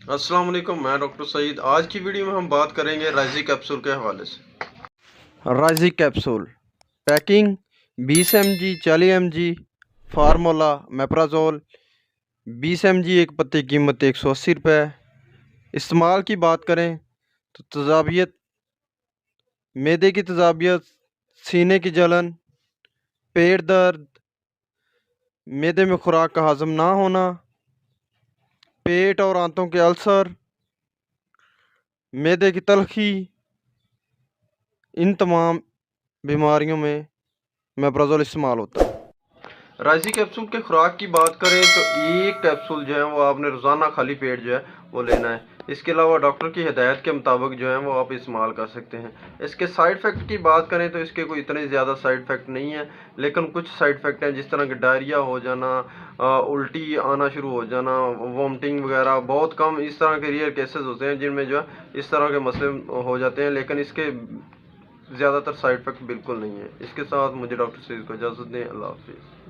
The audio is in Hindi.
अस्सलाम वालेकुम, मैं डॉक्टर सईद। आज की वीडियो में हम बात करेंगे राइजी कैप्सूल के हवाले से। राइजी capsule packing 20 mg, 40 mg, formula मेप्राजोल 20 mg, एक पत्ते की कीमत 180 रुपये। इस्तेमाल की बात करें तो तजाबियत, मैदे की तजाबियत, सीने की जलन, पेट दर्द, मैदे में खुराक का हजम ना होना, पेट और आंतों के अल्सर, मैदे की तलखी, इन तमाम बीमारियों में मेप्राजोल इस्तेमाल होता है। राइजी कैप्सूल के खुराक की बात करें तो एक कैप्सूल जो है वो आपने रोज़ाना खाली पेट जो है वो लेना है। इसके अलावा डॉक्टर की हिदायत के मुताबिक जो है वो आप इस्तेमाल कर सकते हैं। इसके साइड इफ़ेक्ट की बात करें तो इसके कोई इतने ज़्यादा साइड इफ़ेक्ट नहीं है, लेकिन कुछ साइड इफ़ेक्ट हैं जिस तरह कि डायरिया हो जाना, उल्टी आना शुरू हो जाना, वॉमिटिंग वगैरह बहुत कम इस तरह के रेयर केसेस होते हैं जिनमें जो है इस तरह के मसले हो जाते हैं, लेकिन इसके ज़्यादातर साइड इफ़ेक्ट बिल्कुल नहीं है। इसके साथ मुझे डॉक्टर सईद को इजाज़त दें। अल्लाह हाफिज़।